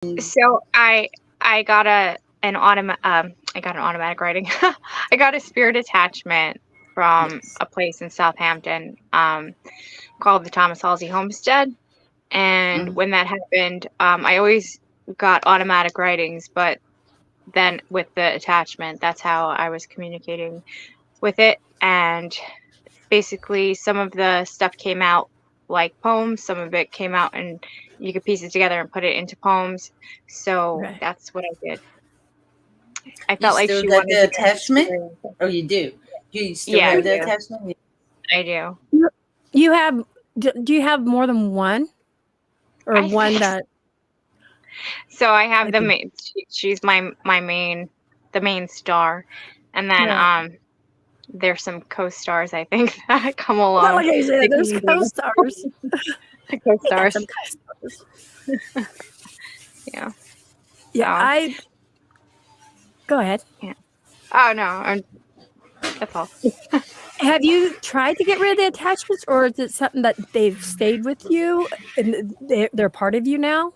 So I got I got an automatic writing. I got a spirit attachment from Yes. a place in Southampton called the Thomas Halsey Homestead. And Mhm. when that happened, I always got automatic writings, but then with the attachment, that's how I was communicating with it. And basically, some of the stuff came out like poems, some of it came out and you could piece it together and put it into poems. So Right. that's what I did. I You felt like still she got wanted the to attachment? experience it. Oh, you do. You still Yeah, I have the do. attachment? I do. You have do you have more than one? Or I one think that so. I have I the think main. She's my main, the main star, and then right. there's some co-stars I think that come Well, along. like I They said, come there's and go. co-stars. The You got co-stars. some co-stars. Yeah. Yeah, So I go ahead. yeah. Oh no, that's all. Have you tried to get rid of the attachments, or is it something that they've stayed with you and they're part of you now?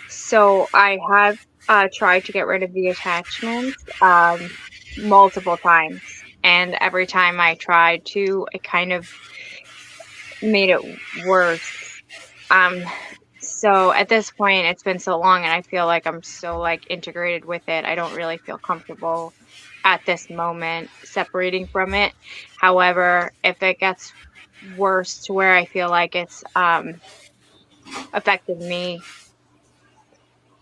So I have tried to get rid of the attachments multiple times, and every time I tried to, it kind of made it worse. Um, so at this point, it's been so long, and I feel like I'm so like integrated with it. I don't really feel comfortable at this moment separating from it. However, if it gets worse to where I feel like it's affected me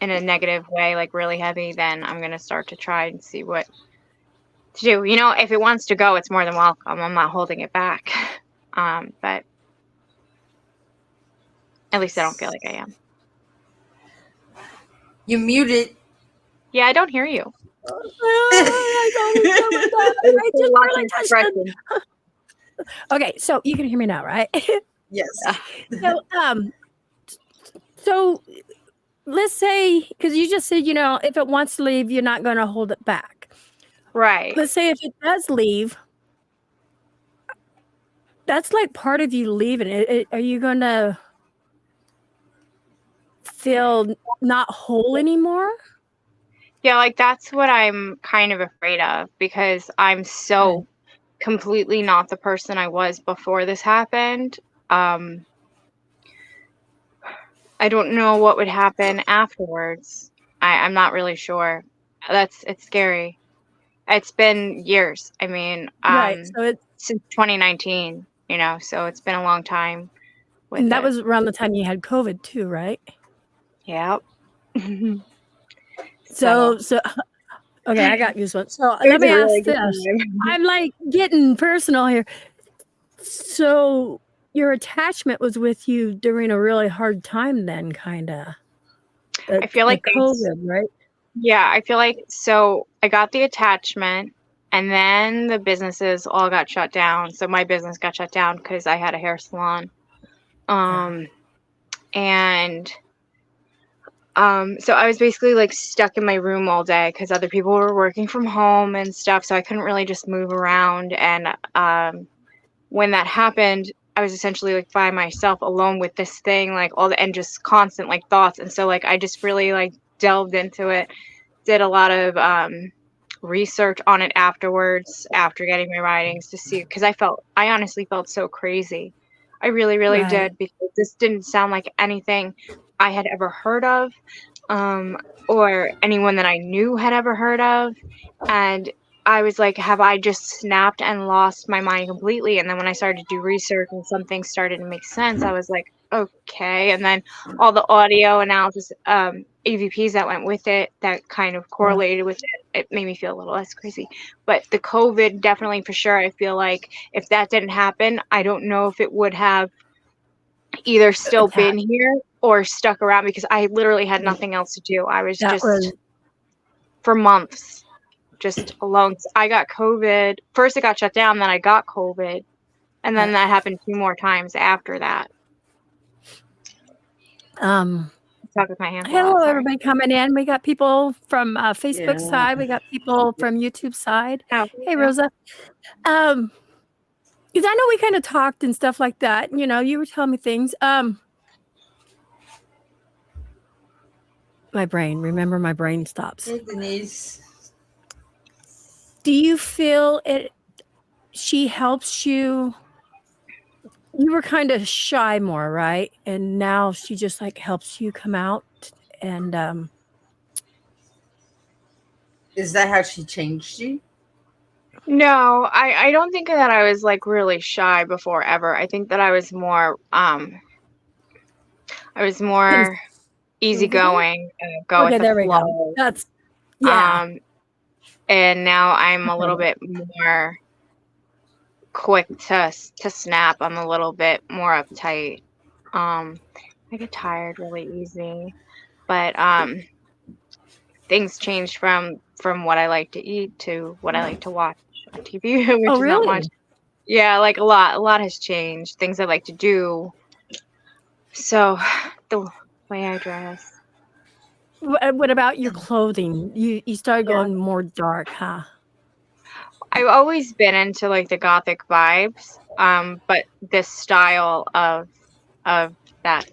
in a negative way, like really heavy, then I'm gonna start to try and see what to do. You know, if it wants to go, it's more than welcome. I'm not holding it back. But at least I don't feel like I am. You muted. Yeah, I don't hear you. I don't know about that. I just I feel just lots of barely touched expression. it. Okay, so you can hear me now, right? Yes. So, so let's say, because you just said, if it wants to leave, you're not going to hold it back. Right. Let's say if it does leave, that's like part of you leaving. Are you going to feel not whole anymore? Yeah, like that's what I'm kind of afraid of because I'm Right. so completely not the person I was before this happened. Um, I don't know what would happen afterwards. I'm not really sure. It's scary. It's been years. I mean, Right. So since 2019, so it's been a long time with and that it. was around the time you had COVID too, right? Yep. So, So so okay, I got goosebumps. So it let was me a ask really good this. time. I'm like getting personal here. So your attachment was with you during a really hard time then, kinda. I feel The like that's COVID, right? Yeah, I feel like so I got the attachment and then the businesses all got shut down. So my business got shut down because I had a hair salon. Yeah. Um and so I was basically like stuck in my room all day because other people were working from home and stuff, so I couldn't really just move around. And when that happened, I was essentially like by myself alone with this thing, like and just constant like thoughts. And so like I just really like delved into it, did a lot of research on it afterwards after getting my writings to see because I honestly felt so crazy. I really, really Right. did because this didn't sound like anything I had ever heard of, or anyone that I knew had ever heard of. And I was like, have I just snapped and lost my mind completely? And then when I started to do research and some things started to make sense, I was like, okay. And then all the audio analysis, AVPs that went with it that kind of Yeah. correlated with it, it made me feel a little less crazy. But the COVID, definitely for sure, I feel like if that didn't happen, I don't know if it would have either still Attack. been here or stuck around because I literally had Yeah. nothing else to do. I was That was just for months just alone. I got COVID. First it got shut down, then I got COVID. And then yeah. that happened 2 more times after that. Talk with my hands a lot, Hello, sorry. everybody coming in. We got people from Facebook Yeah. side. We got people from YouTube side. Oh, Hey, yeah. Rosa. Because I know we kind of talked and stuff like that. You were telling me things. my brain. Remember, my brain stops. Hey, Denise. Do you feel it? She helps you. You were kind of shy more, right? And now she just like helps you come out. And Is that how she changed you? No, I don't think that I was like really shy before ever. I think that I was more easygoing, go okay, with there the we go. flow. That's yeah. And now I'm a little bit more quick to snap. I'm a little bit more uptight. I get tired really easy, but things changed from what I like to eat to what I like to watch on TV, which Oh, is not really? much. Yeah, like a lot has changed. Things I like to do. So the way I dress. What about your clothing? You started Yeah. going more dark, huh? I've always been into like the gothic vibes, but this style of that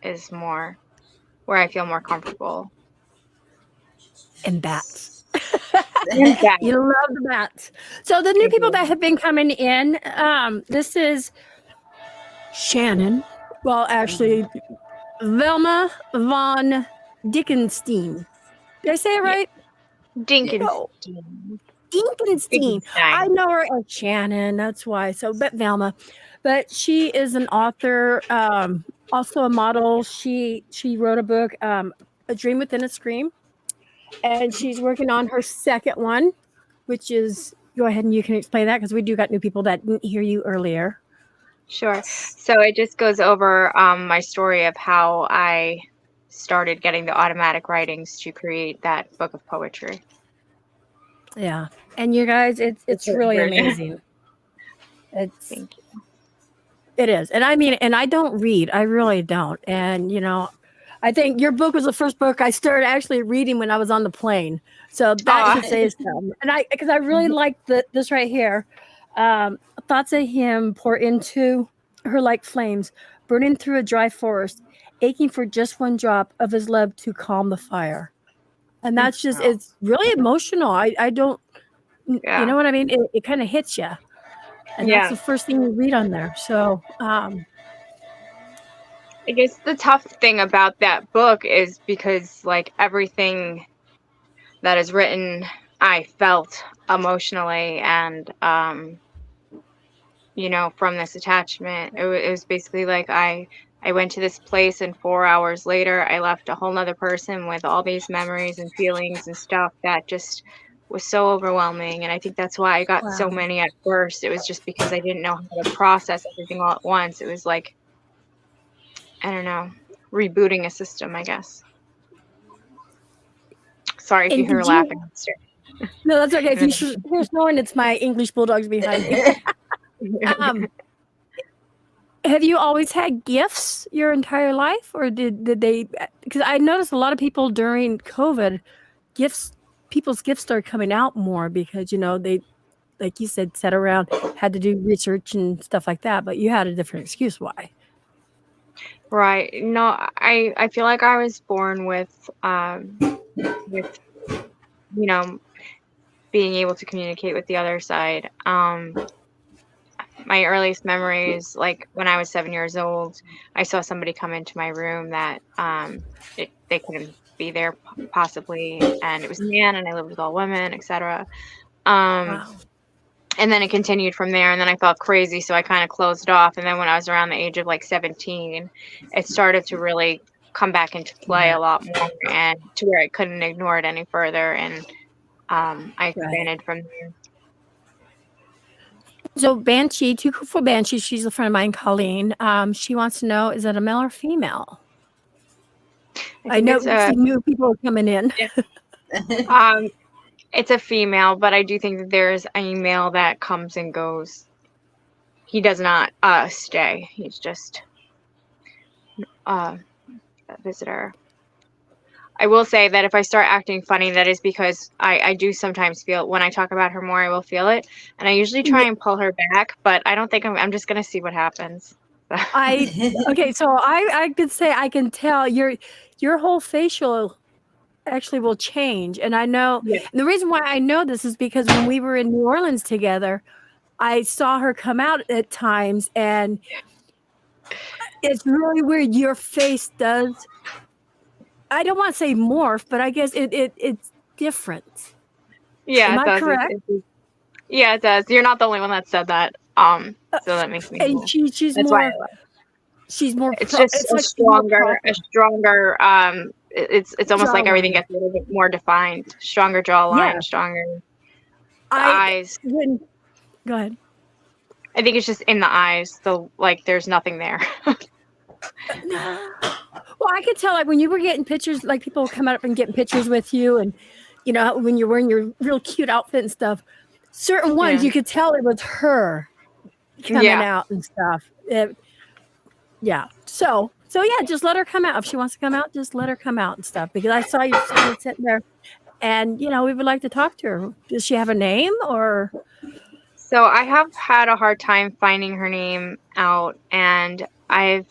is more where I feel more comfortable. And bats. Yeah. You love the bats. So the new people that have been coming in, this is Shannon. Well, actually, Velma von Dickenstein. Did I say it right? Dinkenstein. Dinkenstein. I know her as Shannon. That's why. So, but Velma. But she is an author, also a model. She wrote a book, A Dream Within a Scream. And she's working on her second one, which is, go ahead and you can explain that because we do got new people that didn't hear you earlier. Sure. So it just goes over my story of how I started getting the automatic writings to create that book of poetry. Yeah. And you guys, it's really amazing. Thank you. It is. And I mean, and I don't read. I really don't. And, you know, I think your book was the first book I started actually reading when I was on the plane. So that should say something. And because I really like this right here. Thoughts of him pour into her like flames, burning through a dry forest, aching for just one drop of his love to calm the fire. And that's just, it's really emotional. I don't, you know what I mean? It kind of hits you. And that's the first thing you read on there. So, I guess the tough thing about that book is because like everything that is written, I felt emotionally and, you know, from this attachment, it was basically like I went to this place and 4 hours later, I left a whole nother person with all these memories and feelings and stuff that just was so overwhelming. And I think that's why I got so many at first. It was just because I didn't know how to process everything all at once. It was like, I don't know, rebooting a system, I guess. Sorry if you hear laughing. No, that's okay. If you hear snoring, it's my English bulldogs behind me. Have you always had gifts your entire life, or did they? Because I noticed a lot of people during COVID, people's gifts started coming out more because, you know, they, like you said, sat around, had to do research and stuff like that. But you had a different excuse why. Right. No, I feel like I was born with you know, being able to communicate with the other side. My earliest memories, like when I was 7 years old, I saw somebody come into my room that they couldn't be there possibly, and it was a man, and I lived with all women, etc. And then it continued from there, and then I felt crazy, so I kind of closed off. And then when I was around the age of like 17, it started to really come back into play a lot more, and to where I couldn't ignore it any further, and I expanded from there. So Banshee, Too Cool for Banshee, she's a friend of mine, Colleen. She wants to know, is it a male or female? I know new people are coming in. Yeah. It's a female, but I do think that there's a male that comes and goes. He does not stay. He's just a visitor. I will say that if I start acting funny, that is because I do sometimes feel, when I talk about her more, I will feel it. And I usually try and pull her back, but I don't think I'm just going to see what happens. Okay, so I could say, I can tell your whole facial actually will change. And I know, Yeah. and the reason why I know this is because when we were in New Orleans together, I saw her come out at times, and it's really weird. Your face does, I don't want to say morph, but I guess it's different. Yeah, Am it I does. correct? Yeah, it does. You're not the only one that said that. So that makes me And cool. she's That's why I more, love it. she's more, It's just it's a like she's more stronger, proper. it's almost like everything Jawline. gets a little bit more defined. Stronger Yeah. jawline, stronger I, eyes. when, go ahead. I think it's just in the eyes. So like there's nothing there. Well, I could tell, like, when you were getting pictures, like people would come up and getting pictures with you, and you know, when you're wearing your real cute outfit and stuff, certain ones Yeah. you could tell it was her coming Yeah. out and stuff. Yeah. So yeah, just let her come out. If she wants to come out, just let her come out and stuff. Because I saw you sitting there, and you know, we would like to talk to her. Does she have a name or? So I have had a hard time finding her name out, and I've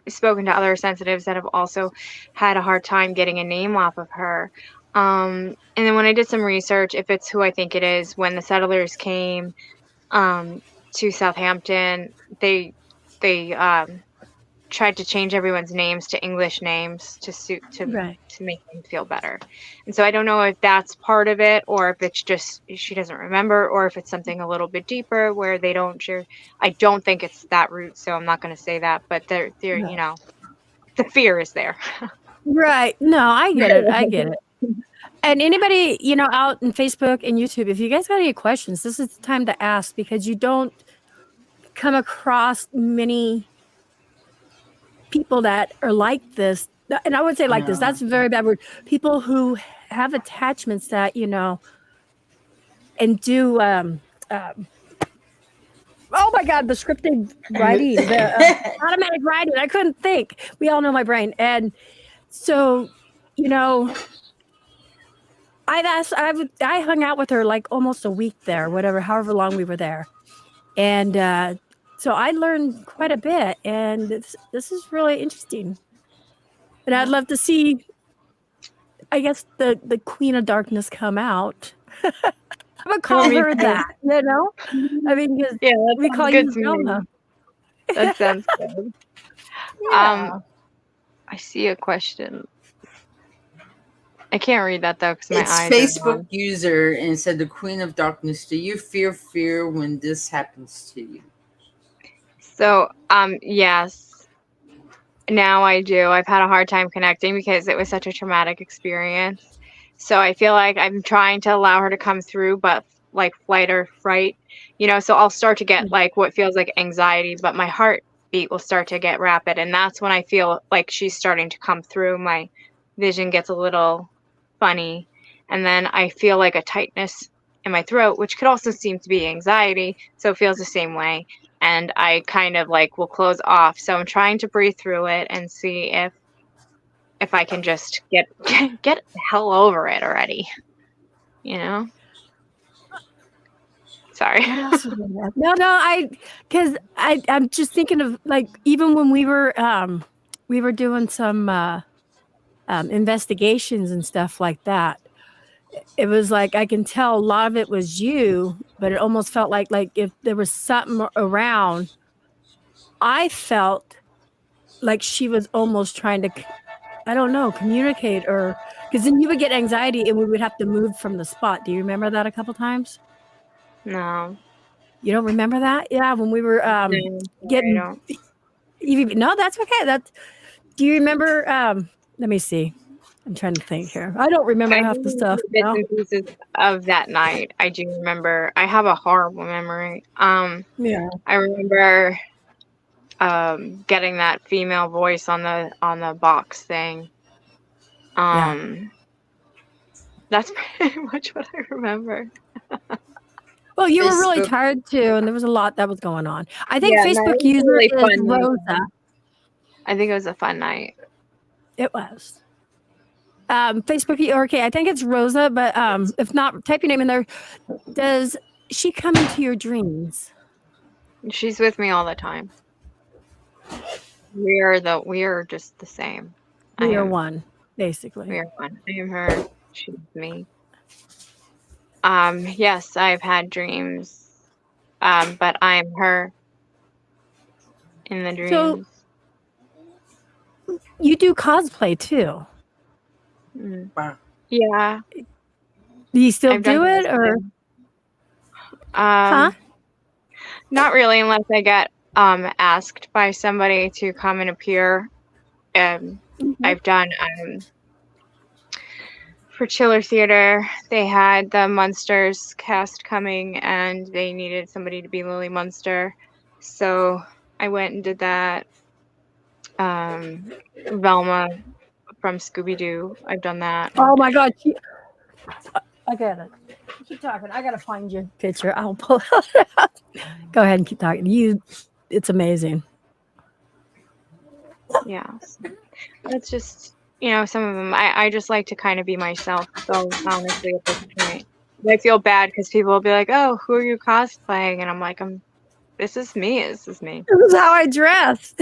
spoken to other sensitives that have also had a hard time getting a name off of her. And then when I did some research, if it's who I think it is, when the settlers came to Southampton, they tried to change everyone's names to English names to suit Right. to make them feel better. And so I don't know if that's part of it, or if it's just she doesn't remember, or if it's something a little bit deeper where they don't share. I don't think it's that root, so I'm not going to say that. But they're No. you know, the fear is there. Right. No, I get it. I get it. And anybody, you know, out in Facebook and YouTube, if you guys got any questions, this is the time to ask, because you don't come across many people that are like this. And I would say like this, No. that's a very bad word. People who have attachments that, you know, and do, oh my God, the scripted writing, the automatic writing. I couldn't think. We all know my brain. And so, you know, I hung out with her like almost a week there, however long we were there. And so I learned quite a bit, and this is really interesting. And I'd love to see, I guess, the Queen of Darkness come out. I'm gonna call Me her too. that, you know? I mean, 'cause Yeah, that we sounds call good you to me. Velma. That sounds good. Yeah. I see a question. I can't read that though because my It's eyes Facebook are user and it said, "The Queen of Darkness, do you fear when this happens to you?" So, yes, now I do. I've had a hard time connecting because it was such a traumatic experience. So I feel like I'm trying to allow her to come through, but like flight or fright, you know, so I'll start to get like what feels like anxiety, but my heartbeat will start to get rapid. And that's when I feel like she's starting to come through. My vision gets a little funny. And then I feel like a tightness in my throat, which could also seem to be anxiety. So it feels the same way. And I kind of like will close off. So I'm trying to breathe through it and see if I can just get the hell over it already. You know? Sorry. What else was in that? No, because I'm just thinking of like, even when we were doing some investigations and stuff like that. It was like I can tell a lot of it was you, but it almost felt like if there was something around, I felt like she was almost trying to, I don't know, communicate, or because then you would get anxiety and we would have to move from the spot. Do you remember that a couple times? No. You don't remember that? Yeah, when we were No, getting I don't. No, that's okay. Do you remember? Let me see. I'm trying to think here. I don't remember I half the remember stuff. bits No? and pieces of that night. I do remember. I have a horrible memory. Yeah. I remember getting that female voice on the box thing. That's pretty much what I remember. Well, you were really Facebook- tired too, and there was a lot that was going on. I think Yeah, no, it Facebook was user really is fun night. Rosa. I think it was a fun night. It was. Facebook, okay, I think it's Rosa, but if not, type your name in there. Does she come into your dreams? She's with me all the time. We are just the same. We I are am- one. basically. We are one. I am her. She's me. Yes, I've had dreams. But I'm her in the So dreams. you do cosplay too. Mm. Wow. Yeah. Do you still I've done do it, or huh? Not really, unless I get asked by somebody to come and appear. I've done for Chiller Theater, they had the Munsters cast coming and they needed somebody to be Lily Munster. So I went and did that. Velma from Scooby-Doo, I've done that. Oh my God! I get it. Keep talking. I gotta find your picture. I'll pull it out. Go ahead and keep talking. It's amazing. Yeah. It's just, some of them, I just like to kind of be myself. So honestly, at this point, I feel bad because people will be like, "Oh, who are you cosplaying?" And I'm like, this is me. This is me. This is how I dress.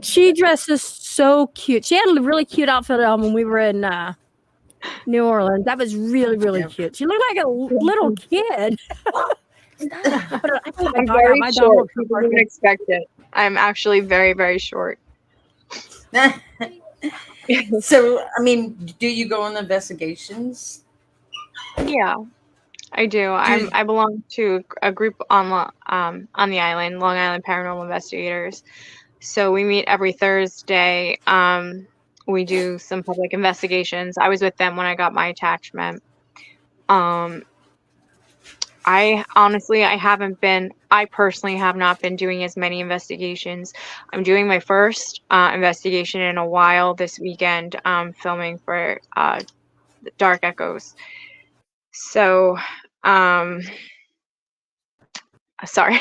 She dresses so cute. She had a really cute outfit on when we were in New Orleans. That was really, really cute. She looked like a little kid. I'm very short. People wouldn't expect it. I'm actually very, very short. So, I mean, do you go on investigations? Yeah, I do. I belong to a group on the island, Long Island Paranormal Investigators. So we meet every Thursday. We do some public investigations. I was with them when I got my attachment. I personally have not been doing as many investigations. I'm doing my first investigation in a while this weekend, filming for Dark Echoes. So, sorry.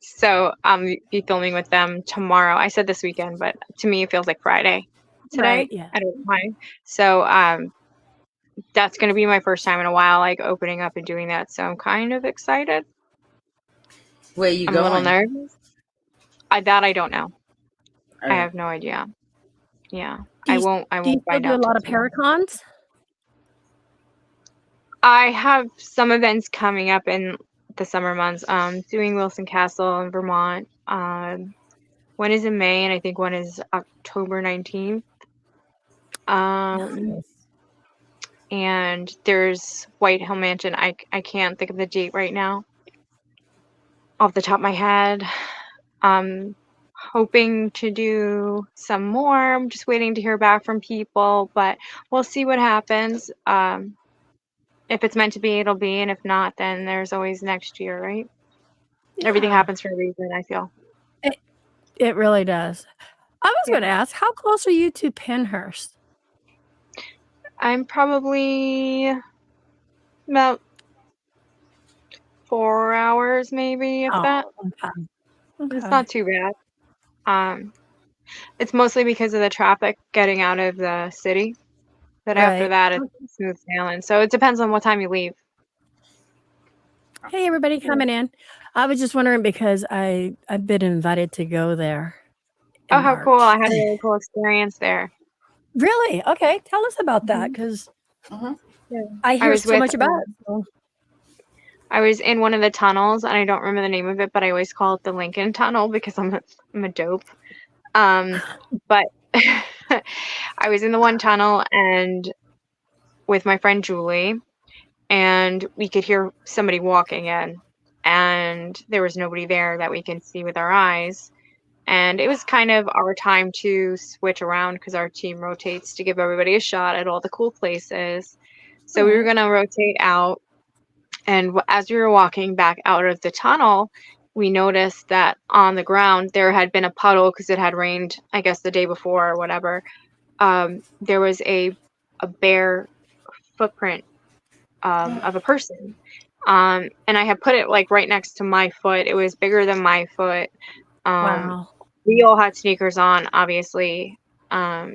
So I'll be filming with them tomorrow. I said this weekend, but to me it feels like Friday today. Right, yeah. I don't know why. So that's going to be my first time in a while, like opening up and doing that. So I'm kind of excited. Where are you I'm going? a little nervous. I don't know. I have no idea. Yeah. I won't Do you still do a lot of Paracons? I have some events coming up in the summer months. Doing Wilson Castle in Vermont. One is in May, and I think one is October 19th. Nice. And there's White Hill Mansion. I can't think of the date right now off the top of my head. I'm hoping to do some more. I'm just waiting to hear back from people, but we'll see what happens. If it's meant to be, it'll be, and if not, then there's always next year, right? Yeah. Everything happens for a reason, I feel. It really does. I was going to ask, how close are you to Pennhurst? I'm probably about 4 hours, maybe, if that. Okay. It's not too bad. It's mostly because of the traffic getting out of the city. But after that, it's smooth sailing. So it depends on what time you leave. Hey, everybody coming in. I was just wondering because I've been invited to go there. Oh, how cool. I had a really cool experience there. Really? Okay. Tell us about that, because I hear so much about it. So. I was in one of the tunnels, and I don't remember the name of it, but I always call it the Lincoln Tunnel because I'm a dope. But I was in the one tunnel and with my friend Julie, and we could hear somebody walking in, and there was nobody there that we can see with our eyes. And it was kind of our time to switch around because our team rotates to give everybody a shot at all the cool places. So we were going to rotate out. And as we were walking back out of the tunnel, we noticed that on the ground there had been a puddle because it had rained, I guess, the day before or whatever. There was a bare footprint of a person. And I had put it like right next to my foot. It was bigger than my foot. Wow. We all had sneakers on, obviously. Well,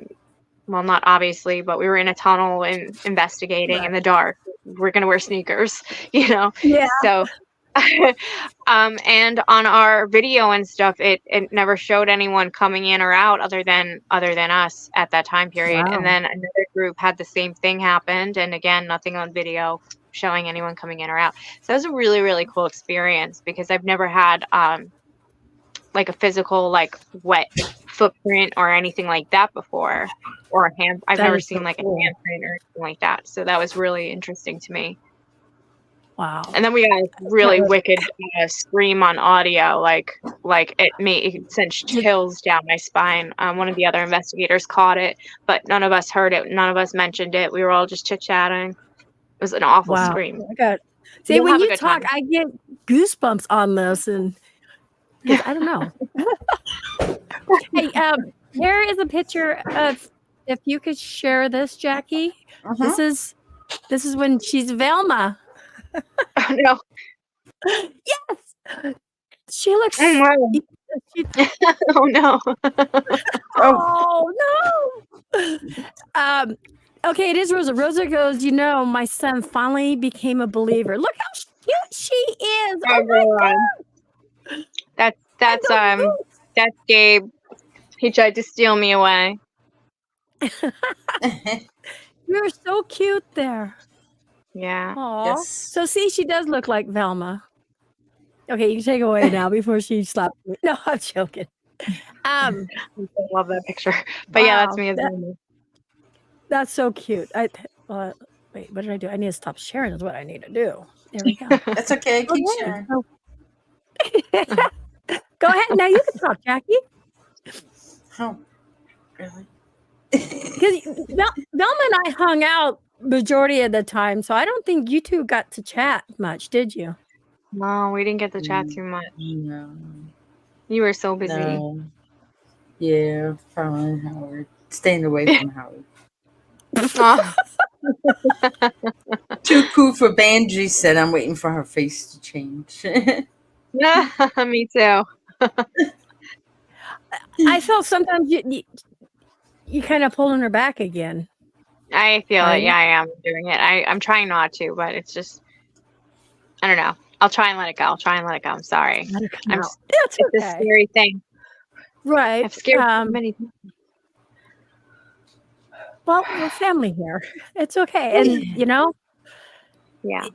not obviously, but we were in a tunnel and investigating in the dark. We're going to wear sneakers, you know? Yeah. So And on our video and stuff, it never showed anyone coming in or out other than us at that time period. Wow. And then another group had the same thing happened, and again, nothing on video showing anyone coming in or out. So it was a really, really cool experience because I've never had like a physical like wet footprint or anything like that before, or a hand. I've That never is so seen like cool. a handprint or anything like that. So that was really interesting to me. Wow. And then we got a really was- wicked scream on audio, like it sent chills down my spine. One of the other investigators caught it, but none of us heard it. None of us mentioned it. We were all just chit chatting. It was an awful Wow. scream. I got, see, You'll when have a you good talk, time. I get goosebumps on this, and 'cause I don't know. Hey, here is a picture of. If you could share this, Jackie. Uh-huh. This is when she's Velma. Oh, no. Yes, she looks. Oh, wow. she- Oh, no. oh no. Okay, it is Rosa. Rosa goes, my son finally became a believer. Look how cute she is. Oh my God. That's Gabe. He tried to steal me away. You're so cute there. Yeah. Aw. Yes. So see, she does look like Velma. Okay, you can take it away now before she slaps me. No, I'm joking. I love that picture. But yeah, that's Wow, me as Velma. That's so cute. Wait, what did I do? I need to stop sharing is what I need to do. There we go. That's okay. Keep Okay, sharing. so- Go ahead. Now you can talk, Jackie. Oh, really? Because Velma and I hung out majority of the time, so I don't think you two got to chat much, did you? No, we didn't get to chat too much. No. You were so busy. No. Yeah, following Howard. Staying away from Howard. Oh. Too cool for Banji said I'm waiting for her face to change. Me too. I feel sometimes you kind of pulling her back again. I feel Are it. you? Yeah, I am doing it. I'm trying not to, but it's just, I don't know. I'll try and let it go. I'm sorry. Let her come I'm out. s- That's It's a okay. scary thing. Right. I've scared so many people. Well, we're family here. It's okay. And Yeah.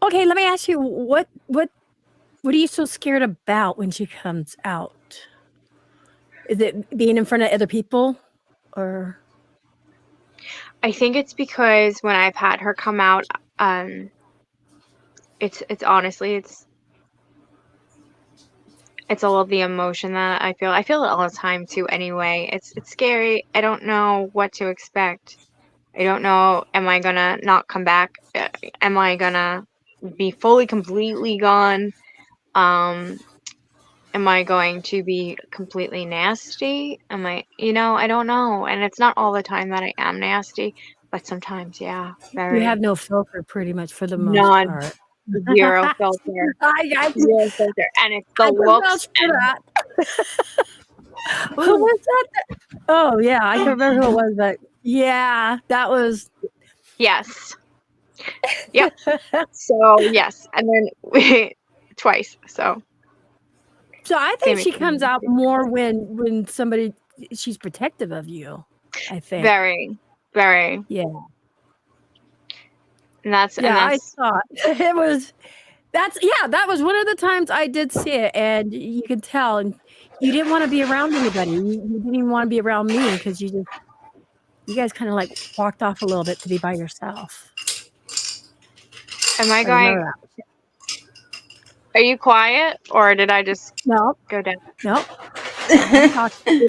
okay, let me ask you, what are you so scared about when she comes out? Is it being in front of other people, or I think it's because when I've had her come out, it's honestly it's all of the emotion that I feel. I feel it all the time too. Anyway, it's scary. I don't know what to expect. I don't know. Am I gonna not come back? Am I gonna be fully, completely gone? Am I going to be completely nasty? Am I, I don't know. And it's not all the time that I am nasty, but sometimes, yeah, very. you have no filter pretty much for the most None. part? Zero filter. I Zero filter. And it's the I can looks. vouch for And, that. Who was that? Oh yeah, I can remember who it was, but yeah, that was. yes. Yep. So, yes. And then twice. So, So I think Same she comes out more when somebody she's protective of you. I think. very, very. Yeah. And that's, Yeah, I and that's, thought it was. That was one of the times I did see it, and you could tell, and you didn't want to be around anybody. You didn't even want to be around me because you guys kind of like walked off a little bit to be by yourself. am I I going, remember that. are you quiet or did I just No, go down? no. Did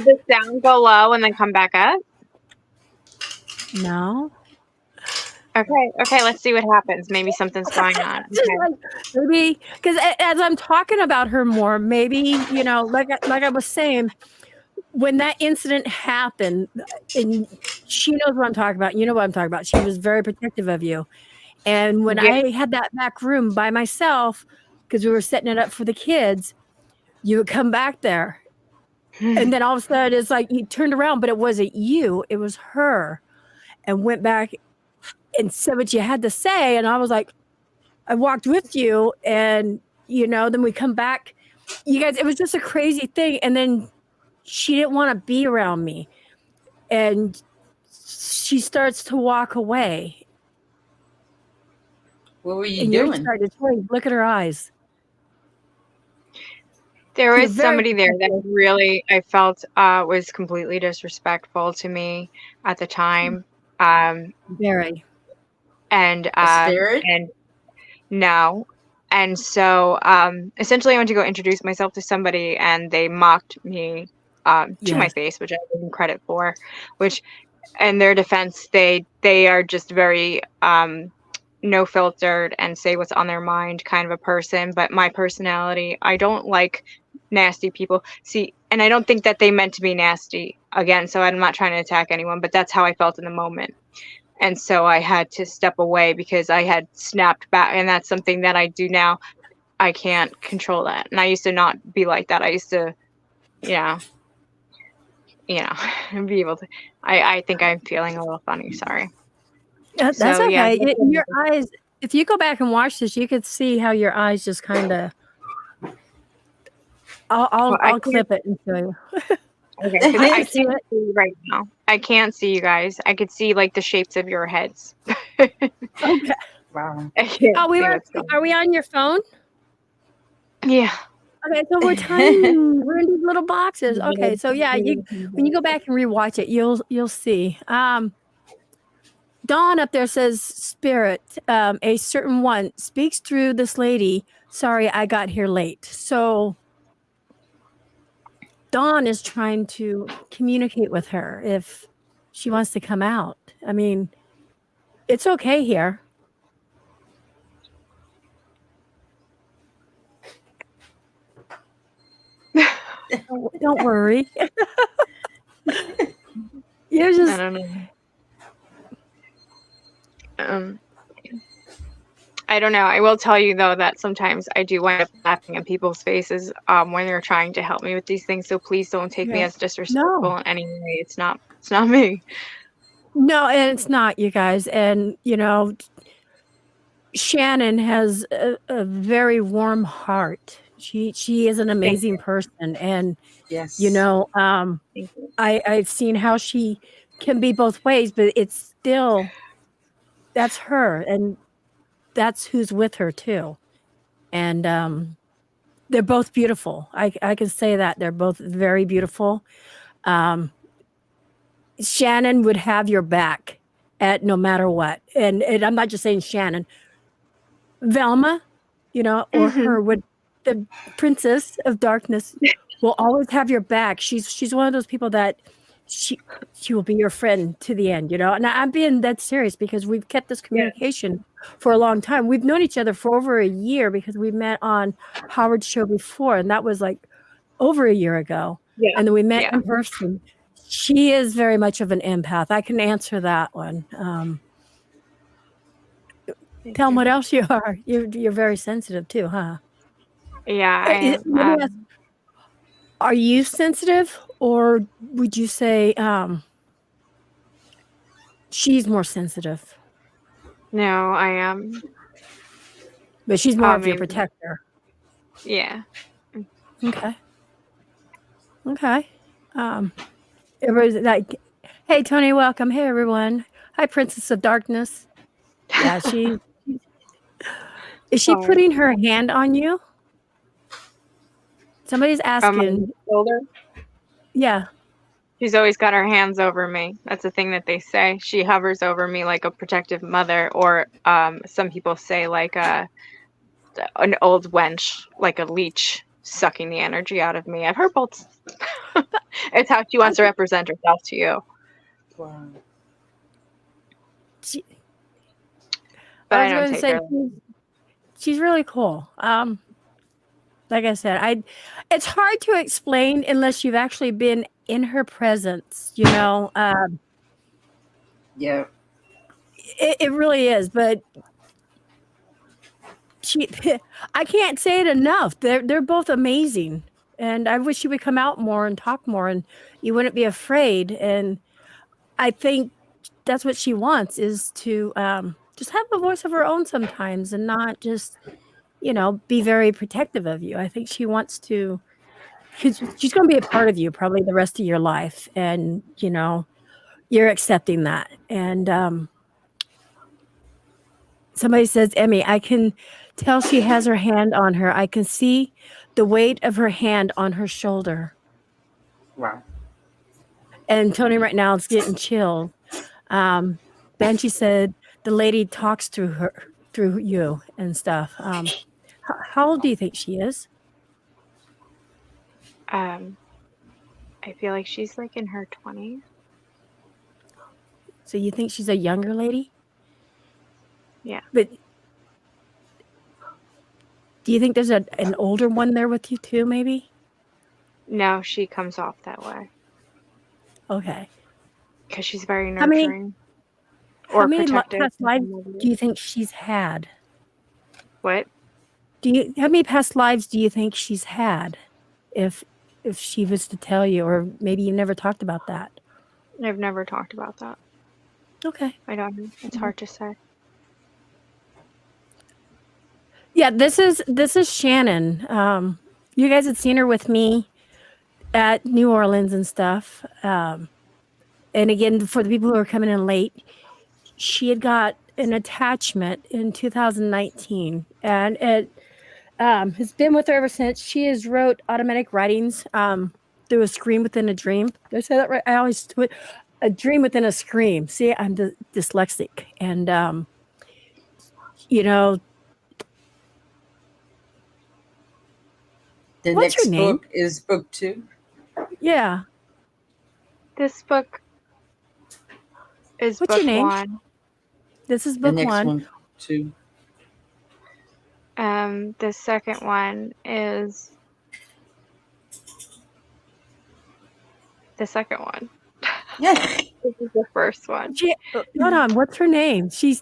the sound go low and then come back up? No. Okay, let's see what happens. Maybe something's going on. Just Okay. like, maybe because as I'm talking about her more, maybe like I was saying, when that incident happened, and she knows what I'm talking about. You know what I'm talking about. She was very protective of you, and when Yeah. I had that back room by myself because we were setting it up for the kids, you would come back there, and then all of a sudden it's like you turned around, but it wasn't you, it was her, and went back and said what you had to say, and I was like, I walked with you, and then we come back. You guys, it was just a crazy thing. And then she didn't want to be around me, and she starts to walk away. What were you And you're doing? starting to change. Look at her eyes. There You're was very somebody there that really I felt was completely disrespectful to me at the time. very. And A spirit? and no. And so essentially I went to go introduce myself to somebody and they mocked me to my Yes. face, which I gave them credit for, which in their defense they are just very no filtered and say what's on their mind kind of a person. But my personality, I don't like nasty people. See, and I don't think that they meant to be nasty again, so I'm not trying to attack anyone, but that's how I felt in the moment. And so I had to step away because I had snapped back, and that's something that I do now. I can't control that. And I used to not be like that. I used to, be able to. I think I'm feeling a little funny. Sorry. That's So, yeah, okay. that's In your eyes, if you go back and watch this, you could see how your eyes just kind of. I'll Well, I I'll clip it and show you. Okay, 'cause I See can't it? see you right now. I can't see you guys. I could see like the shapes of your heads. Okay. Wow. I can't Oh, see what's going are we on your phone? on. Yeah. Okay, so we're tiny. We're in these little boxes. Okay, so yeah, when you go back and rewatch it, you'll see. Dawn up there says, "Spirit, a certain one speaks through this lady. Sorry, I got here late." So Dawn is trying to communicate with her if she wants to come out. I mean, it's okay here. Don't worry. You're I just don't know. I don't know. I will tell you though that sometimes I do wind up laughing in people's faces when they're trying to help me with these things. So please don't take me Yeah. as disrespectful No. in any way. It's not me. No, and it's not, you guys. And Shannon has a very warm heart. She is an amazing person, and Yes. Thank you. I've seen how she can be both ways, but it's still that's her, and that's who's with her too. And they're both beautiful. I can say that they're both very beautiful. Shannon would have your back at no matter what, and I'm not just saying Shannon. Velma, or her would the Princess of Darkness will always have your back. She's one of those people that she will be your friend to the end, And I'm being that serious because we've kept this communication for a long time. We've known each other for over a year because we met on Howard's show before, and that was like over a year ago. Yeah. And then we met in person. She is very much of an empath. I can answer that one. Tell them what else you are. You're very sensitive too, huh? Yeah, I am. Let me ask, are you sensitive, or would you say she's more sensitive? No, I am. But she's more of your protector. Yeah. Okay. Everybody's like, "Hey, Tony, welcome. Hey, everyone. Hi, Princess of Darkness." Yeah, is she putting her hand on you? Somebody's asking. Shoulder? Yeah. She's always got her hands over me. That's the thing that they say. She hovers over me like a protective mother, or some people say like an old wench, like a leech sucking the energy out of me. I've heard both. It's how she wants to represent herself to you. Wow. But I was going to say she's really cool. Like I said, it's hard to explain unless you've actually been in her presence, Yeah. It really is, but I can't say it enough. They're both amazing, and I wish you would come out more and talk more, and you wouldn't be afraid. And I think that's what she wants, is to just have a voice of her own sometimes and not just, be very protective of you. I think she wants to, because she's going to be a part of you probably the rest of your life. And, you're accepting that. And somebody says, Emmy, I can tell she has her hand on her. I can see the weight of her hand on her shoulder. Wow. And Tony right now is getting chilled. Banshee said the lady talks through you and stuff. How old do you think she is? I feel like she's like in her 20s. So you think she's a younger lady? Yeah. But do you think there's an older one there with you too, maybe? No, she comes off that way Okay. because she's very How many- nurturing or How many protective. past lives do you think she's had? What? How many past lives do you think she's had? If she was to tell you, or maybe you never talked about that. I've never talked about that. Okay. I don't know. It's hard to say. Yeah, this is Shannon. You guys had seen her with me at New Orleans and stuff. And again, for the people who are coming in late, she had got an attachment in 2019, and it has been with her ever since. She has wrote automatic writings through a scream within a dream. Did I say that right? I always a dream within a scream. See, I'm dyslexic, and The What's next your name? book is book 2. yeah. This book is What's book your name? 1. This is The book next 1. one, 2. The second one is the second one. Yeah. This is the first one. Hold on. What's her name? She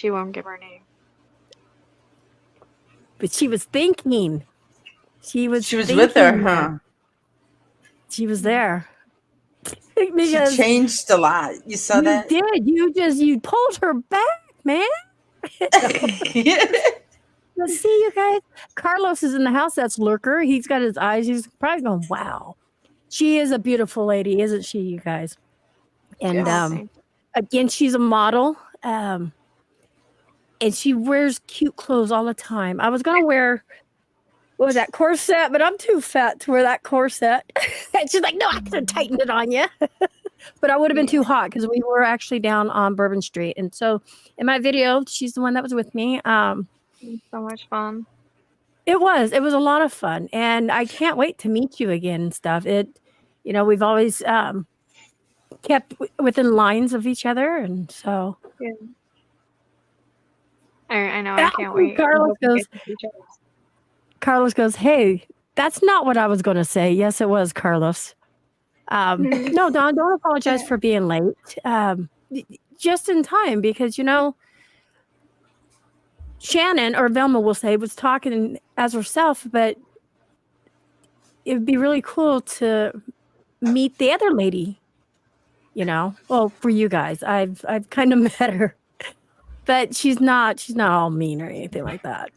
won't give her name. But she was thinking. She was with her, thinking. huh? She was there. She Because changed a lot. You saw you that? did. You pulled her back, man. But see, you guys, Carlos is in the house. That's Lurker. He's got his eyes. He's probably going, wow. She is a beautiful lady, isn't she, you guys? And Yes. again, she's a model. And she wears cute clothes all the time. I was going to wear, what was that, corset? But I'm too fat to wear that corset. And she's like, no, I could have tightened it on you. But I would have been too hot because we were actually down on Bourbon Street. And so in my video, she's the one that was with me. So much fun. It was a lot of fun. And I can't wait to meet you again and stuff. We've always kept within lines of each other. And so. Yeah. I know. I can't wait. Carlos goes, hey, that's not what I was going to say. Yes, it was, Carlos. No, Don, don't apologize for being late. Just in time, because, Shannon, or Velma will say, was talking as herself, but it would be really cool to meet the other lady, Well, for you guys, I've kind of met her, but she's not all mean or anything like that.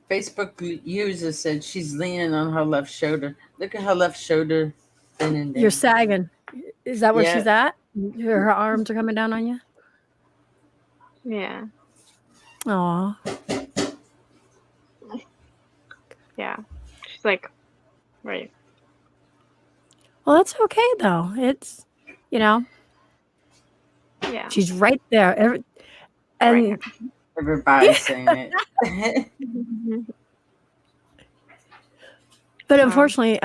Facebook user said she's leaning on her left shoulder. Look at her left shoulder bending down. You're sagging. Is that where Yeah. she's at? Her arms are coming down on you? Yeah. Aw. Yeah. She's like, right. Well, that's okay, though. It's, Yeah. she's right there. And Everybody's saying it. But unfortunately,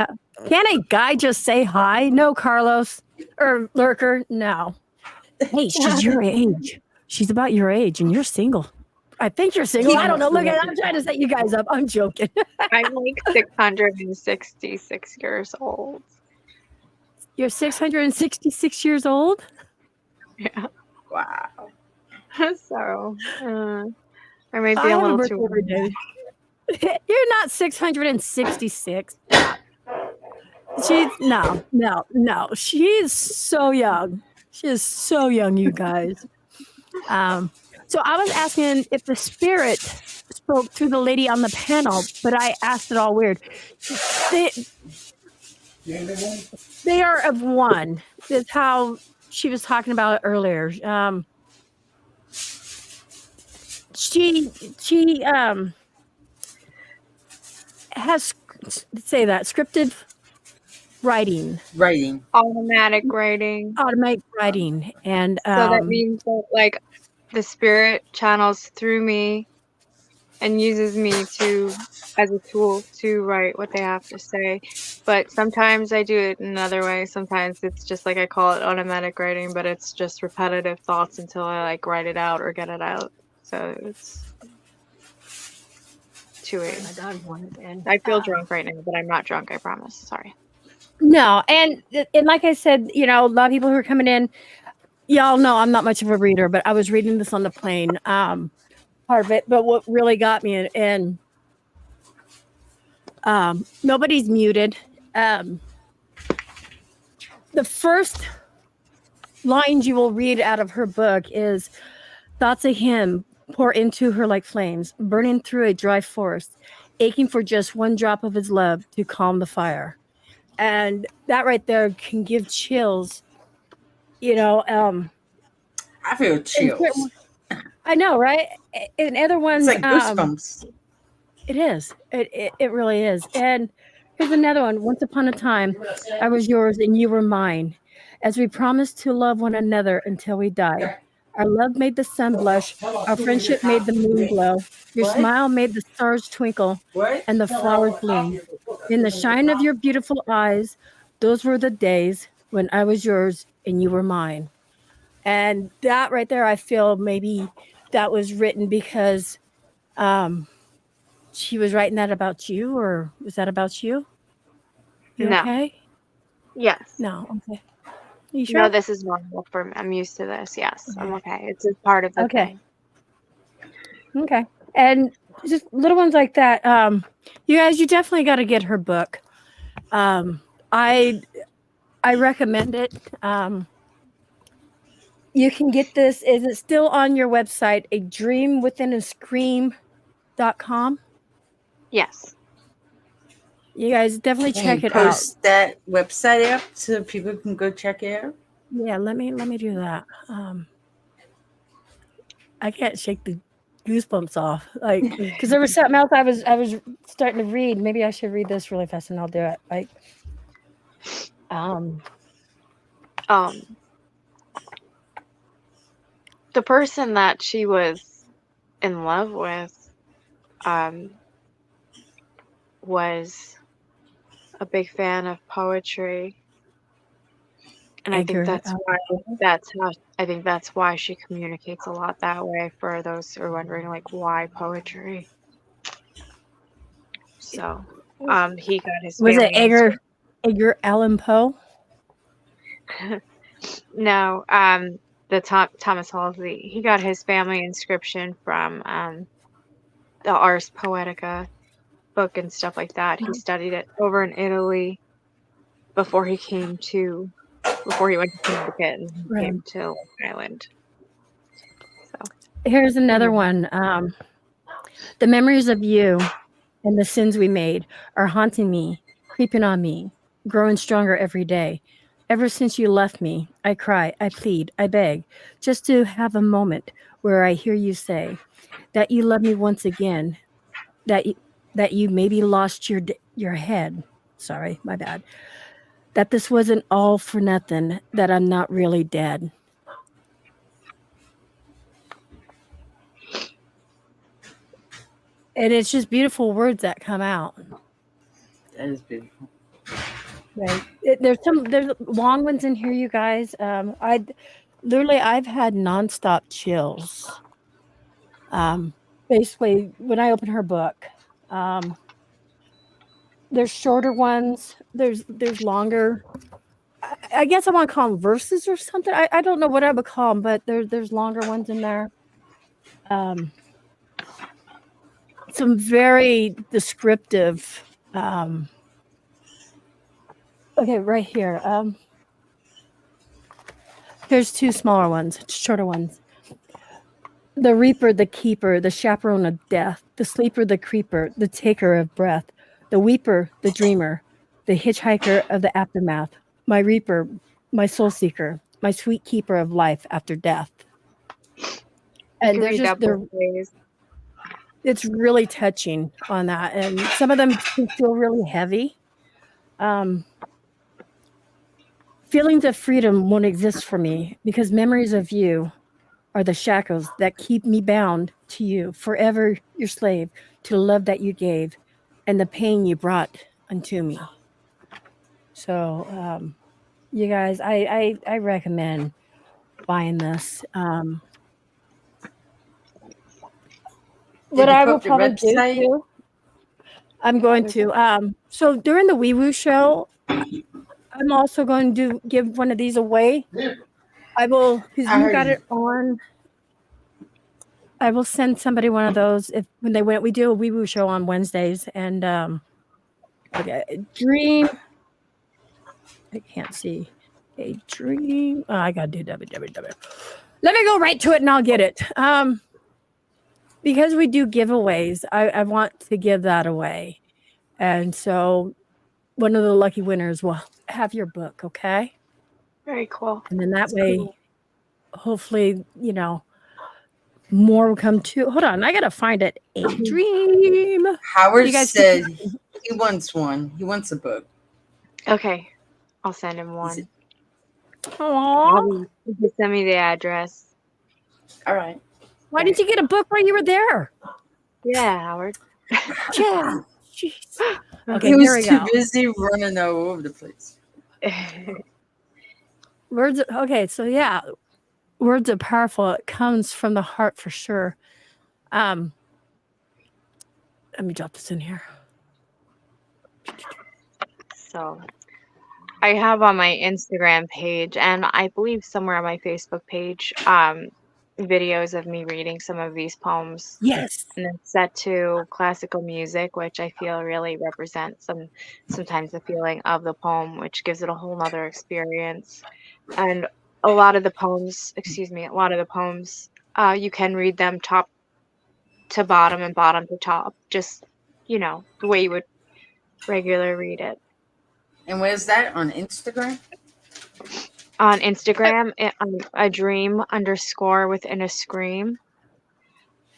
can a guy just say hi? No, Carlos or Lurker. No. Hey, she's your age. She's about your age, and you're single. I think you're single. I don't know. Look, I'm trying to set you guys up. I'm joking. I'm like 666 years old. You're 666 years old? Yeah. Wow. So, I might be I a have little birthday too every day. You're not 666. No. She's so young. She is so young, you guys. So I was asking if the spirit spoke to the lady on the panel, but I asked it all weird. They, they are of one. That's how she was talking about it earlier. She has say that scripted writing, Automatic writing. automatic writing, and So that means that like the spirit channels through me and uses me to as a tool to write what they have to say. But sometimes I do it another way. Sometimes it's just like I call it automatic writing, but it's just repetitive thoughts until I like write it out or get it out. So it's two ways. I feel drunk right now, but I'm not drunk, I promise. Sorry. No, and like I said, you know, a lot of people who are coming in, y'all know I'm not much of a reader, but I was reading this on the plane, part of it. But what really got me, and nobody's muted. The first lines you will read out of her book is thoughts of him pour into her like flames, burning through a dry forest, aching for just one drop of his love to calm the fire. And that right there can give chills, you know. I feel chills. I know, right? And other ones, It's like goosebumps. It is. It really is. And here's another one. Once upon a time, I was yours and you were mine, as we promised to love one another until we died. Our love made the sun blush. Our friendship made the moon glow. Your smile made the stars twinkle and the flowers bloom. In the shine of your beautiful eyes, those were the days when I was yours and you were mine. And that right there, I feel maybe that was written because she was writing that about you, or was that about you? You No. okay? Yes. No. Okay. You sure? No, this is normal for me. I'm used to this. Yes, I'm okay. It's a part of the thing. Okay. And just little ones like that. You guys, you definitely got to get her book. I recommend it. You can get this. Is it still on your website? adreamwithinascream.com? Yes. You guys definitely check it out. Post that website up so people can go check it out. Yeah, let me do that. I can't shake the goosebumps off, like, because there was something else I was starting to read. Maybe I should read this really fast, and I'll do it. Like, the person that she was in love with, was a big fan of poetry. And Edgar, I think that's why she communicates a lot that way, for those who are wondering, like, why poetry. So he got his was it family Edgar Allan Poe? No, the Thomas Halsey. He got his family inscription from the Ars Poetica book and stuff like that. He studied it over in Italy before he went to Connecticut and came to Long Island. So here's another one. The memories of you and the sins we made are haunting me, creeping on me, growing stronger every day. Ever since you left me, I cry, I plead, I beg, just to have a moment where I hear you say that you love me once again, that you maybe lost your head. Sorry, my bad. That this wasn't all for nothing, that I'm not really dead. And it's just beautiful words that come out. That is beautiful. Right. There's long ones in here, you guys. I've had nonstop chills. Basically, when I open her book, there's shorter ones. There's longer. I guess I want to call them verses or something. I don't know what I would call them, but there's longer ones in there. Some very descriptive. Okay, right here. Here's two smaller ones, shorter ones. The reaper, the keeper, the chaperone of death, the sleeper, the creeper, the taker of breath, the weeper, the dreamer, the hitchhiker of the aftermath, my reaper, my soul seeker, my sweet keeper of life after death. You And can they're read just that both ways. it's really touching on that. And some of them can feel really heavy. Feelings of freedom won't exist for me because memories of you are the shackles that keep me bound to you, forever your slave, to the love that you gave and the pain you brought unto me. So, you guys, I recommend buying this. What Did you I put will up your probably do website? too, I'm going to. So during the Wee Woo show, I'm also going to give one of these away. I will, because I you heard got you. it on. I will send somebody one of those if when they went. We do a Wee Woo show on Wednesdays, and okay, dream. I can't see a dream. Oh, I gotta do www. Let me go right to it, and I'll get it. Because we do giveaways, I want to give that away, and so one of the lucky winners will have your book. Okay. Very cool. And then that way, hopefully, more will come to. Hold on, I gotta find it. A dream. Howard You guys said he wants one. He wants a book. Okay, I'll send him He one. said, Aww. You can send me the address. all right. Why didn't you get a book while you were there? Yeah, Howard. Yeah. Jeez. Okay, He here was we too go. busy running all over the place. Words. Okay, so yeah, words are powerful. It comes from the heart for sure. Let me drop this in here. So I have on my Instagram page and I believe somewhere on my Facebook page, videos of me reading some of these poems Yes. and then set to classical music, which I feel really represents sometimes the feeling of the poem, which gives it a whole nother experience. And a lot of the poems, you can read them top to bottom and bottom to top, just the way you would regular read it. And where's that on Instagram? On Instagram, a dream _ within a scream.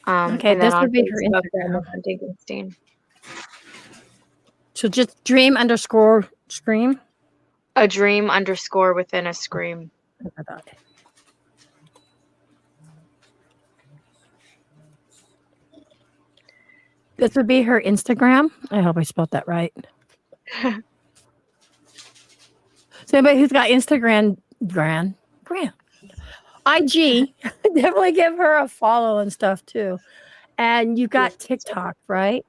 Okay, And then this on would be her Facebook, Instagram. Emma Dingenstein. So just dream _ scream. A dream _ within a scream. This would be her Instagram. I hope I spelled that right. So anybody who's got Instagram, IG, definitely give her a follow and stuff too. And you got TikTok, right?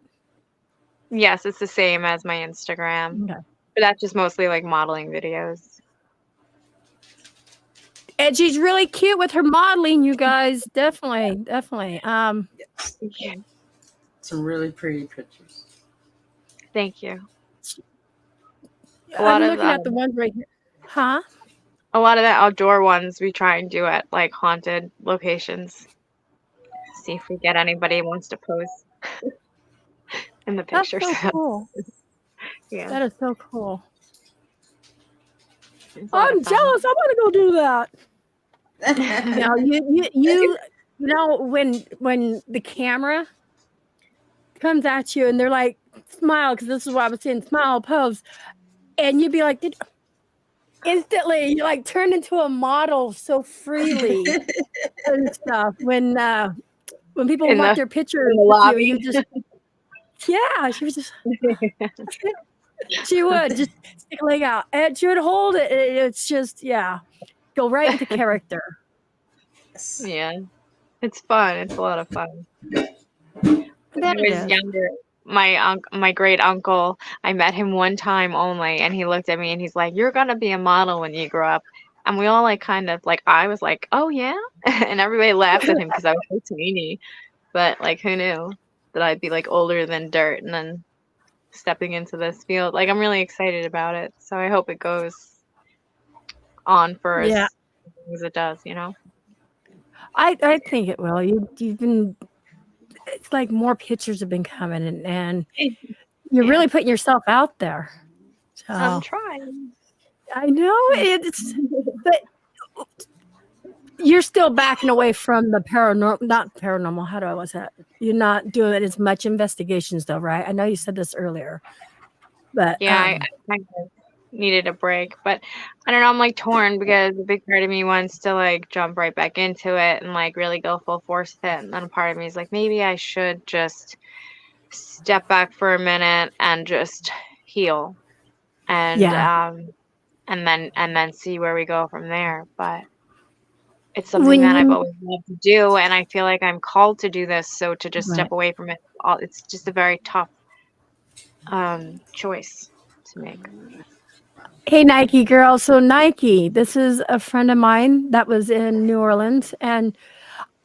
Yes, it's the same as my Instagram. Okay. But that's just mostly like modeling videos. And she's really cute with her modeling, you guys. Definitely. Yes. Yeah. Some really pretty pictures. Thank you. I'm looking at the ones right here. Huh? A lot of the outdoor ones we try and do at like haunted locations. See if we get anybody who wants to pose in the That's pictures. so cool. Yeah. That is so cool. It's a lot I'm of fun. jealous. I want to go do that. Now you know when the camera comes at you and they're like smile, because this is what I was saying, smile, pose, and you'd be like instantly you like turn into a model so freely and stuff when people want their picture in the with lobby. you just yeah, she was just she would just stick a leg out and she would hold it. It's just go right into character. Yeah. It's fun. It's a lot of fun. That When I it was is. younger, my great uncle, I met him one time only, and he looked at me and he's like, "You're gonna be a model when you grow up." And we all like kind of like I was like, "Oh yeah," and everybody laughed at him because I was so teeny. But like, who knew that I'd be like older than dirt and then stepping into this field? Like, I'm really excited about it. So I hope it goes on for Yeah. as long as it does, you know? I think it will. You've been. It's like more pictures have been coming, and you're Yeah. really putting yourself out there. I'm So trying. I know it's, but you're still backing away from the paranormal. Not paranormal. How do I was that? You're not doing as much investigations, though, right? I know you said this earlier, but Yeah, I kind of needed a break, but I don't know, I'm like torn because a big part of me wants to like jump right back into it and like really go full force with it. And then a part of me is like, maybe I should just step back for a minute and just heal and yeah. and then see where we go from there. But it's something When that I've you always loved to do, and I feel like I'm called to do this. So to just right. step away from it, it's just a very tough choice to make. Hey, Nike girl. So Nike, this is a friend of mine that was in New Orleans, and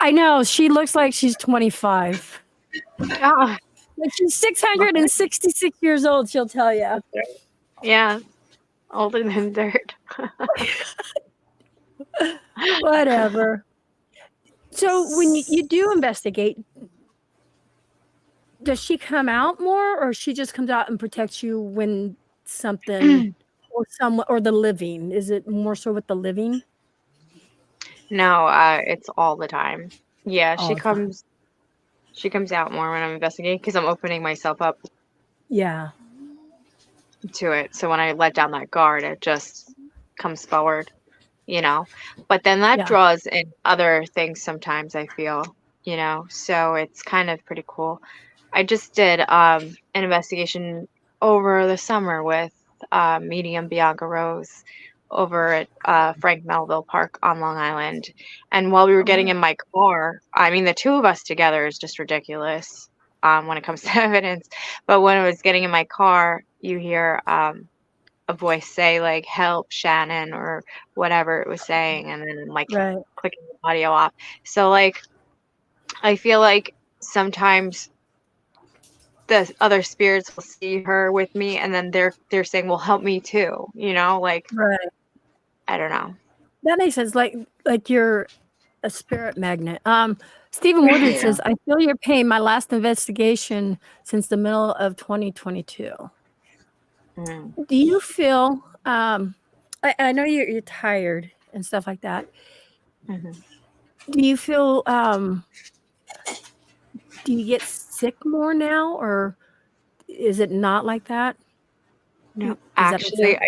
I know she looks like she's 25. Ah, But she's 666 years old, she'll tell you. yeah, older than dirt. Whatever. So when you do investigate, does she come out more, or she just comes out and protects you when something or the living? Is it more so with the living? No, it's all the time. Yeah, All the time. she comes out more when I'm investigating because I'm opening myself up Yeah. to it. So when I let down that guard, it just comes forward, you know. But then that Yeah. draws in other things sometimes, I feel, you know. So it's kind of pretty cool. I just did an investigation over the summer with medium Bianca Rose over at Frank Melville Park on Long Island. And while we were getting in my car, I mean, the two of us together is just ridiculous when it comes to evidence. But when I was getting in my car, you hear a voice say, like, help, Shannon, or whatever it was saying, and then, like, Right. clicking the audio off. So, like, I feel like sometimes the other spirits will see her with me and then they're saying, well, help me too, you know, like Right. I don't know. That makes sense. Like you're a spirit magnet. Stephen Woodard Yeah. says, I feel your pain. My last investigation since the middle of 2022. Do you feel I know you're tired and stuff like that. Mhm. Do you feel do you get sick more now, or is it not like that? No, Does that make actually, sense?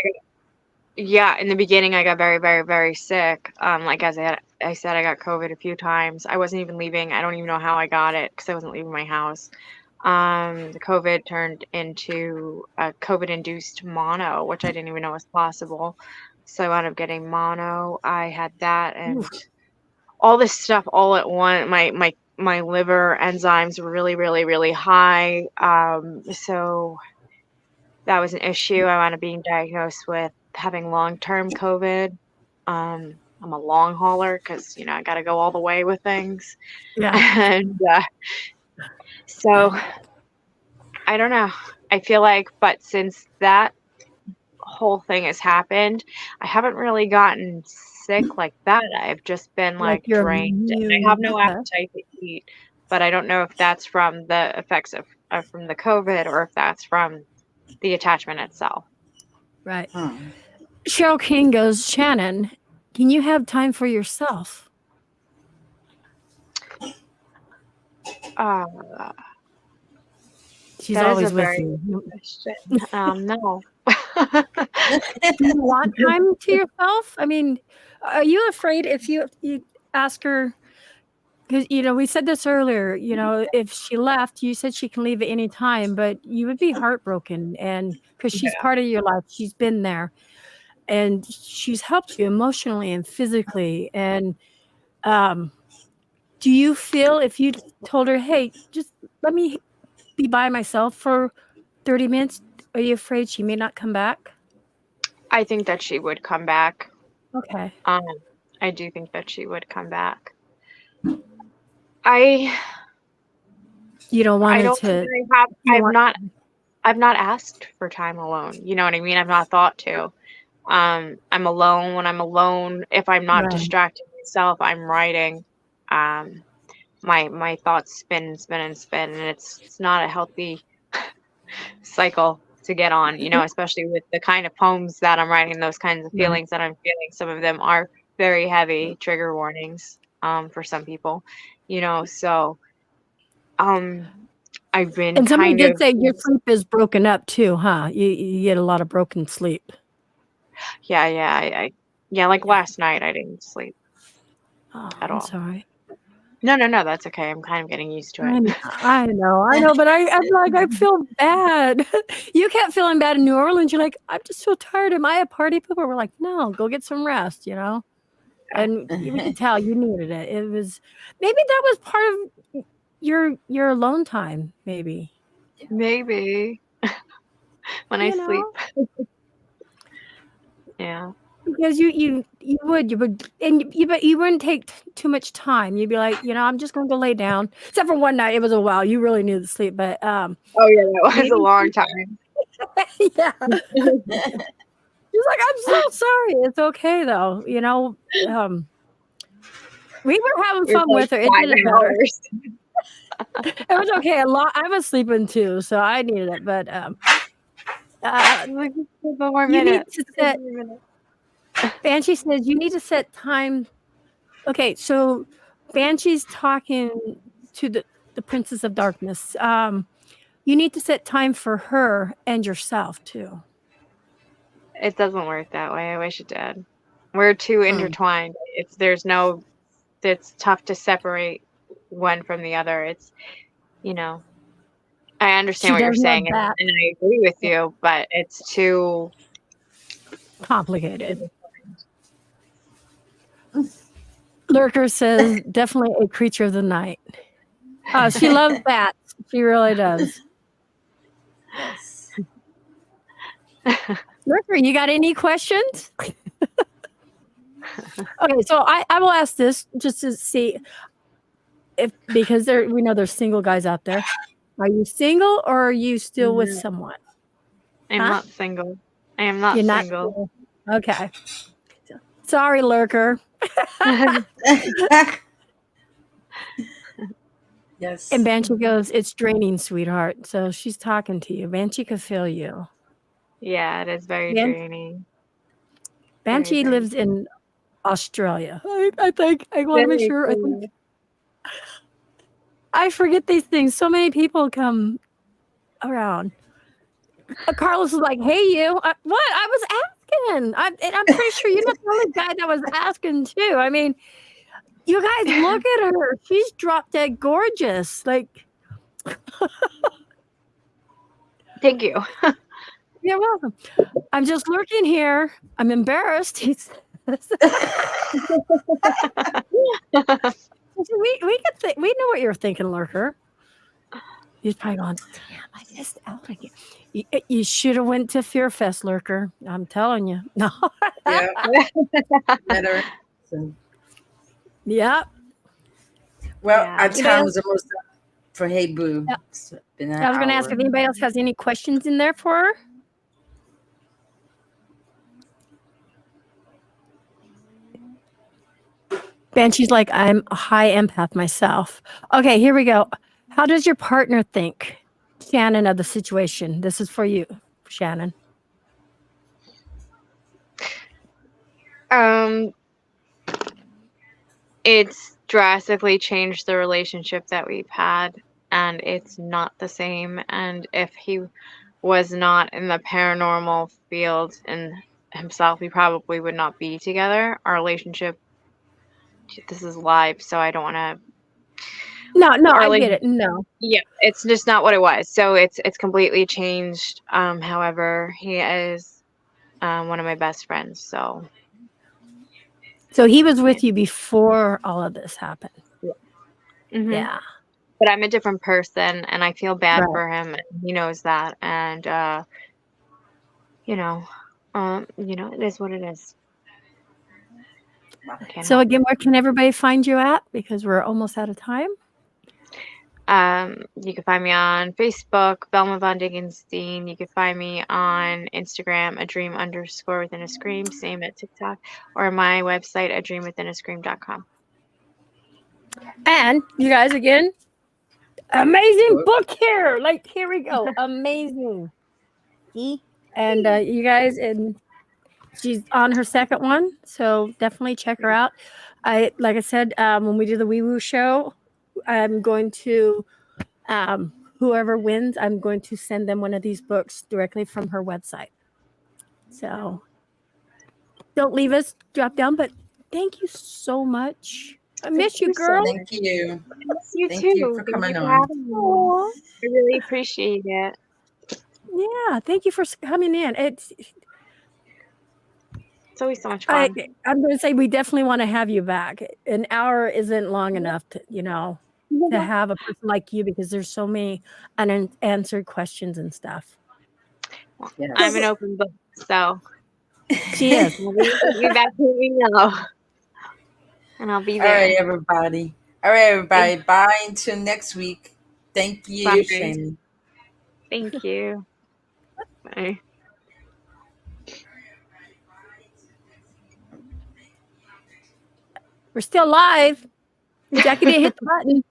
yeah, in the beginning I got very, very, very sick. Like as I said, I got COVID a few times. I wasn't even leaving. I don't even know how I got it because I wasn't leaving my house. The COVID turned into a COVID-induced mono, which I didn't even know was possible. So I wound up getting mono. I had that and Oof. all this stuff all at once. My liver enzymes were really, really, really high. So that was an issue. I wound up being diagnosed with having long-term COVID. I'm a long hauler because, you know, I got to go all the way with things. Yeah. And so I don't know. I feel like, but since that whole thing has happened, I haven't really gotten sick like that. I've just been Like like you're drained and I have immune. no Okay. appetite to eat. But I don't know if that's from the effects of from the COVID or if that's from the attachment itself. Right. Huh. Cheryl King goes, Shannon, can you have time for yourself? Uh, She's that is always a with very you. good question. No. Do you want time to yourself? I mean, are you afraid if you ask her? Because we said this earlier. If she left, you said she can leave at any time, but you would be heartbroken, and because she's part of your life, she's been there, and she's helped you emotionally and physically. And do you feel if you told her, "Hey, just let me be by myself for 30 minutes," are you afraid she may not come back? I think that she would come back. Okay. I do think that she would come back. I You don't want I her don't think to. I have. You don't want. I've not asked for time alone. You know what I mean? I've not thought to. I'm alone. When I'm alone, if I'm not Right. distracting myself, I'm writing. My thoughts spin and spin and spin, and it's not a healthy cycle to get on, especially with the kind of poems that I'm writing, those kinds of Right. feelings that I'm feeling. Some of them are very heavy trigger warnings for some people, so I've been And somebody kind did of, say your sleep is broken up too, huh? You get a lot of broken sleep. yeah, like last night I didn't sleep Oh, at I'm all. sorry. No, that's okay. I'm kind of getting used to it. I know, but I'm like, I feel bad. You kept feeling bad in New Orleans. You're like, I'm just so tired. Am I a party pooper? We're like, no, go get some rest, And we could tell you needed it. It was maybe that was part of your alone time, maybe. Maybe when I sleep. Yeah. Because you would, and but you wouldn't take too much time. You'd be like, I'm just going to go lay down. Except for one night, it was a while. You really needed to sleep, but Oh yeah, that was maybe a long time. yeah. She's like, I'm so sorry. It's okay though. We were having It was fun like with her. It 5 didn't matter. hours. It was okay. I was sleeping too, so I needed it. But Like, just a couple more you need minutes. to set. Banshee says you need to set time. Okay, so Banshee's talking to the Princess of Darkness. You need to set time for her and yourself too. It doesn't work that way. I wish it did. We're too intertwined. It's tough to separate one from the other. It's, I understand She what you're does love saying, and that. I agree with you, but it's too Complicated. Lurker says definitely a creature of the night. She loves bats. She really does. Yes. Lurker, you got any questions? Okay, so I will ask this just to see because we know there's single guys out there. Are you single or are you still with someone? I'm not single. I am not You're not single. Okay. Sorry, Lurker. Yes. And Banshee goes, it's draining, sweetheart. So she's talking to you. Banshee could feel you. Yeah, it is very draining. Banshee Very lives in Australia. I think I want to make sure. I forget these things. So many people come around. Carlos was like, "Hey, you! What? I was asking. I'm pretty sure you're not the only guy that was asking too. I mean, you guys look at her. She's drop dead gorgeous. Like, Thank you. you're welcome. I'm just lurking here. I'm embarrassed." We know what you're thinking, Lurker. You're probably going, damn, I missed out again. You should have went to Fear Fest, Lurker. I'm telling you. No. Yeah. Better. Yep. Well, Yeah. our time is almost up for Hey Boo. Yep. It's been an I was going to hour. ask if anybody else has any questions in there for her. Banshee's like, I'm a high empath myself. Okay, here we go. How does your partner think, Shannon, of the situation? This is for you, Shannon. It's drastically changed the relationship that we've had, and it's not the same. And if he was not in the paranormal field and himself, we probably would not be together. Our relationship, this is live, so I don't want to. No, I get it. No. Yeah, it's just not what it was. So it's completely changed. However, he is one of my best friends. So he was with you before all of this happened. mm-hmm. Yeah. But I'm a different person, and I feel bad Right. for him, and he knows that. And it is what it is. So again, where can everybody find you at? Because we're almost out of time. You can find me on Facebook, Velma Von Diggenstein. You can find me on Instagram, a dream underscore within a scream, same at TikTok, or my website, adreamwithinascream.com. And you guys, again, amazing book here. Like, here we go. Amazing. See? And you guys, and she's on her second one, so definitely check her out. Like I said, when we do the Wee Woo show, I'm going to whoever wins, I'm going to send them one of these books directly from her website. So don't leave us, drop down. But thank you so much. I miss you, girl. Thank you. Miss you Thank too. you for Thank coming you for on. having me. Aw. I really appreciate it. Yeah, thank you for coming in. It's always so much fun. I'm going to say we definitely want to have you back. An hour isn't long enough to, to have a person like you, because there's so many unanswered questions and stuff. Yes. I'm an open book, so She is. we'll be back when we know. And I'll be All there. right, everybody. All right, everybody. Bye until next week. Thank you, Bye. Shani. Thank you. Bye. We're still live. Jackie didn't hit the button.